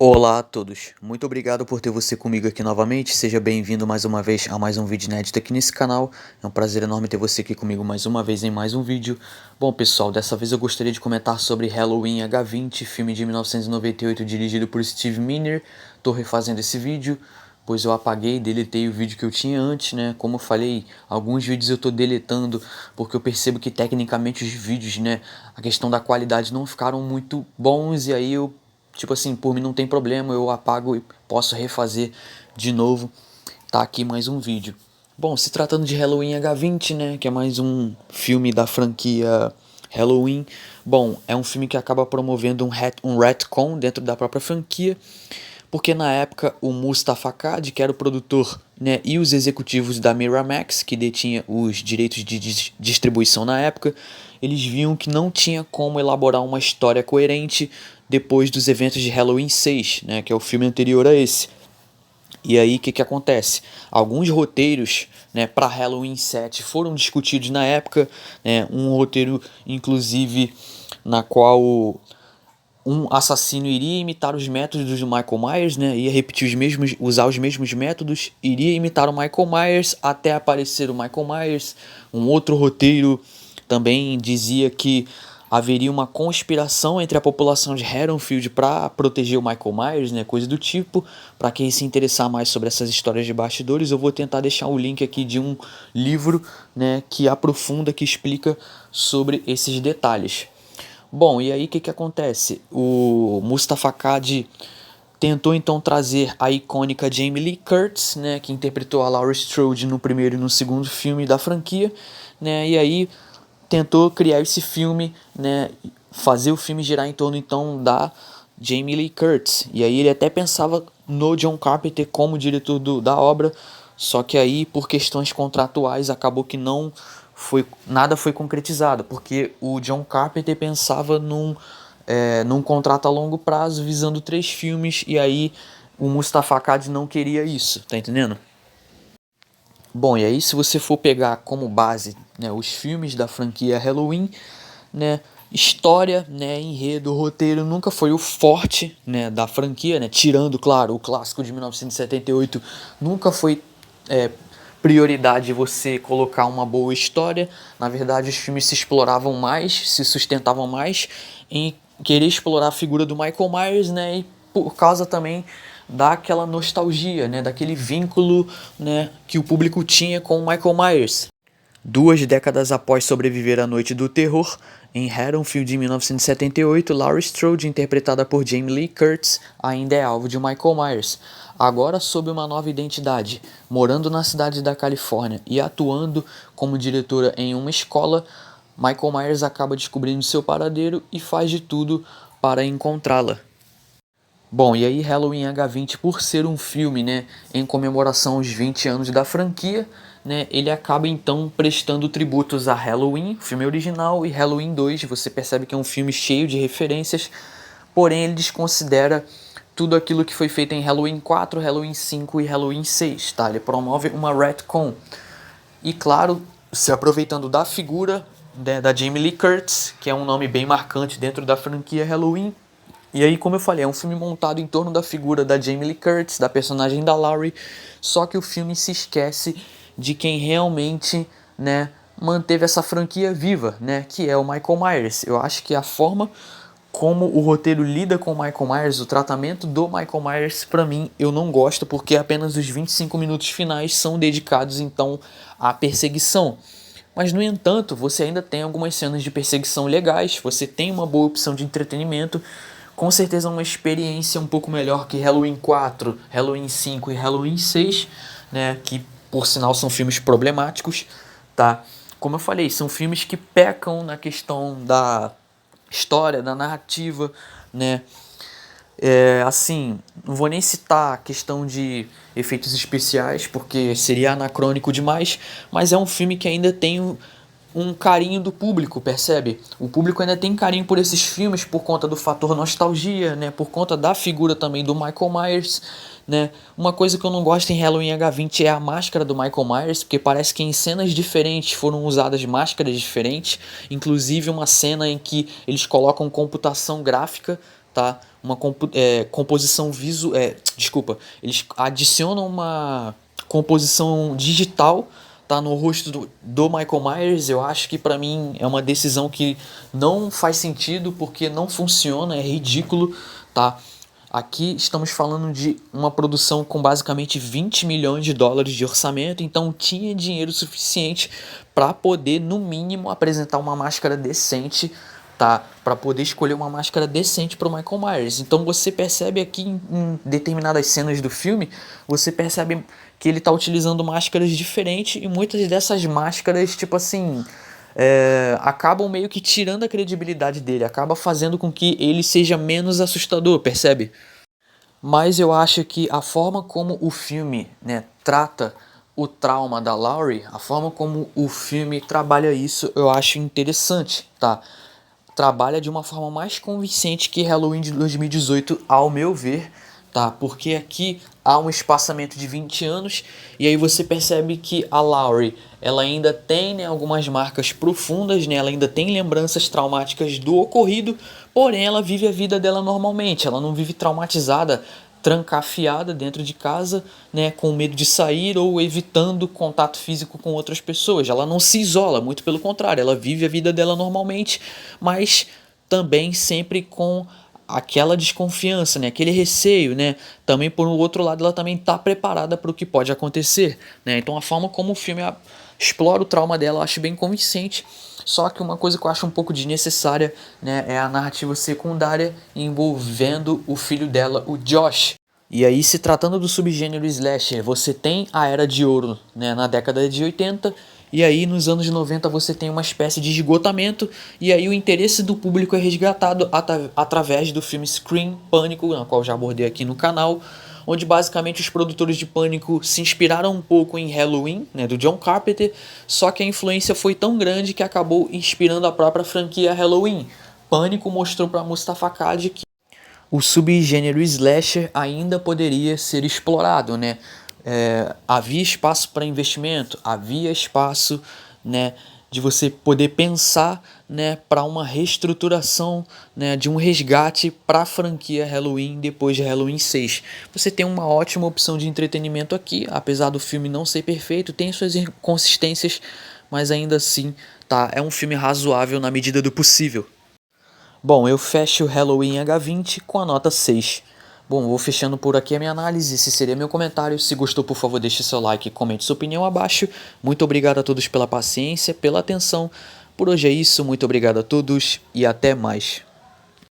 Olá a todos, muito obrigado por ter você comigo aqui novamente, seja bem-vindo mais uma vez a mais um vídeo inédito aqui nesse canal, é um prazer enorme ter você aqui comigo mais uma vez em mais um vídeo. Bom pessoal, dessa vez eu gostaria de comentar sobre Halloween H20, filme de 1998 dirigido por Steve Miner. Tô refazendo esse vídeo, pois eu apaguei, deletei o vídeo que eu tinha antes, né? Como eu falei, alguns vídeos eu tô deletando porque eu percebo que tecnicamente os vídeos, né, a questão da qualidade não ficaram muito bons e aí eu, tipo assim, por mim não tem problema, eu apago e posso refazer de novo. Tá aqui mais um vídeo. Bom, se tratando de Halloween H20, né, que é mais um filme da franquia Halloween. Bom, é um filme que acaba promovendo um retcon dentro da própria franquia, porque na época o Mustafa Akkad, que era o produtor, né, e os executivos da Miramax, que detinha os direitos de distribuição na época, eles viam que não tinha como elaborar uma história coerente depois dos eventos de Halloween 6, né, que é o filme anterior a esse. E aí o que acontece? Alguns roteiros, né, para Halloween 7 foram discutidos na época, né, um roteiro inclusive na qual um assassino iria imitar os métodos do Michael Myers, né? Ia repetir os mesmos, usar os mesmos métodos, iria imitar o Michael Myers até aparecer o Michael Myers. Um outro roteiro também dizia que haveria uma conspiração entre a população de Haddonfield para proteger o Michael Myers, né? Coisa do tipo. Para quem se interessar mais sobre essas histórias de bastidores, eu vou tentar deixar o link aqui de um livro, né, que aprofunda, que explica sobre esses detalhes. Bom, e aí o que acontece? O Mustafa Akkad tentou então trazer a icônica Jamie Lee Curtis, né, que interpretou a Laurie Strode no primeiro e no segundo filme da franquia, né, e aí tentou criar esse filme, né, fazer o filme girar em torno então da Jamie Lee Curtis. E aí ele até pensava no John Carpenter como diretor da obra, só que aí por questões contratuais acabou que não foi, nada foi concretizado, porque o John Carpenter pensava num contrato a longo prazo visando 3 filmes, e aí o Mustafa Akkad não queria isso, tá entendendo? Bom, e aí se você for pegar como base, né, os filmes da franquia Halloween, né, história, né, enredo, roteiro nunca foi o forte, né, da franquia, né, tirando, claro, o clássico de 1978, nunca foi é, prioridade você colocar uma boa história. Na verdade, os filmes se exploravam mais, se sustentavam mais em querer explorar a figura do Michael Myers, né, e por causa também daquela nostalgia, né, daquele vínculo, né, que o público tinha com o Michael Myers. 2 décadas após sobreviver à Noite do Terror, em Haddonfield em 1978, Laurie Strode, interpretada por Jamie Lee Curtis, ainda é alvo de Michael Myers. Agora sob uma nova identidade, morando na cidade da Califórnia e atuando como diretora em uma escola, Michael Myers acaba descobrindo seu paradeiro e faz de tudo para encontrá-la. Bom, e aí Halloween H20, por ser um filme, né, em comemoração aos 20 anos da franquia, né, ele acaba então prestando tributos a Halloween, filme original, e Halloween 2. Você percebe que é um filme cheio de referências, porém ele desconsidera tudo aquilo que foi feito em Halloween 4, Halloween 5 e Halloween 6, tá? Ele promove uma retcon. E claro, se aproveitando da figura, né, da Jamie Lee Curtis, que é um nome bem marcante dentro da franquia Halloween. E aí, como eu falei, é um filme montado em torno da figura da Jamie Lee Curtis, da personagem da Laurie, só que o filme se esquece de quem realmente, né, manteve essa franquia viva, né, que é o Michael Myers. Eu acho que a forma como o roteiro lida com o Michael Myers, o tratamento do Michael Myers, pra mim, eu não gosto, porque apenas os 25 minutos finais são dedicados então à perseguição. Mas, no entanto, você ainda tem algumas cenas de perseguição legais, você tem uma boa opção de entretenimento, com certeza uma experiência um pouco melhor que Halloween 4, Halloween 5 e Halloween 6, né, que por sinal são filmes problemáticos, tá? Como eu falei, são filmes que pecam na questão da história, da narrativa, né? Assim, não vou nem citar a questão de efeitos especiais, porque seria anacrônico demais, mas é um filme que ainda tem um carinho do público, percebe? O público ainda tem carinho por esses filmes por conta do fator nostalgia, né? Por conta da figura também do Michael Myers, né? Uma coisa que eu não gosto em Halloween H20 é a máscara do Michael Myers, porque parece que em cenas diferentes foram usadas máscaras diferentes, inclusive uma cena em que eles colocam computação gráfica, tá? composição visual, desculpa, eles adicionam uma composição digital, tá, no rosto do Michael Myers. Eu acho que pra mim é uma decisão que não faz sentido, porque não funciona, é ridículo, tá? Aqui estamos falando de uma produção com basicamente 20 milhões de dólares de orçamento, então tinha dinheiro suficiente para poder, no mínimo, apresentar uma máscara decente, tá? Para poder escolher uma máscara decente para o Michael Myers. Então você percebe aqui em determinadas cenas do filme, você percebe que ele tá utilizando máscaras diferentes, e muitas dessas máscaras, tipo assim, acabam meio que tirando a credibilidade dele, acaba fazendo com que ele seja menos assustador, percebe? Mas eu acho que a forma como o filme, né, trata o trauma da Laurie, a forma como o filme trabalha isso, eu acho interessante, tá? Trabalha de uma forma mais convincente que Halloween de 2018, ao meu ver, tá? Porque aqui há um espaçamento de 20 anos, e aí você percebe que a Laurie, ela ainda tem, né, algumas marcas profundas, né? Ela ainda tem lembranças traumáticas do ocorrido, porém ela vive a vida dela normalmente, ela não vive traumatizada, trancafiada dentro de casa, né, com medo de sair ou evitando contato físico com outras pessoas. Ela não se isola, muito pelo contrário, ela vive a vida dela normalmente, mas também sempre com aquela desconfiança, né, aquele receio, né? Também por outro lado, ela também está preparada para o que pode acontecer, né? Então a forma como o filme explora o trauma dela eu acho bem convincente. Só que uma coisa que eu acho um pouco desnecessária, né, é a narrativa secundária envolvendo o filho dela, o Josh. E aí, se tratando do subgênero slasher, você tem a Era de Ouro, né, na década de 80, e aí nos anos 90 você tem uma espécie de esgotamento, e aí o interesse do público é resgatado através do filme Scream, Pânico, na qual já abordei aqui no canal, onde basicamente os produtores de Pânico se inspiraram um pouco em Halloween, né, do John Carpenter, só que a influência foi tão grande que acabou inspirando a própria franquia Halloween. Pânico mostrou para Mustafa Khad que o subgênero slasher ainda poderia ser explorado, né? Havia espaço para investimento, havia espaço, né, de você poder pensar, né, para uma reestruturação, né, de um resgate para a franquia Halloween depois de Halloween 6. Você tem uma ótima opção de entretenimento aqui, apesar do filme não ser perfeito, tem suas inconsistências, mas ainda assim, tá, é um filme razoável na medida do possível. Bom, eu fecho o Halloween H20 com a nota 6. Bom, vou fechando por aqui a minha análise, esse seria meu comentário. Se gostou, por favor, deixe seu like e comente sua opinião abaixo. Muito obrigado a todos pela paciência, pela atenção. Por hoje é isso, muito obrigado a todos e até mais.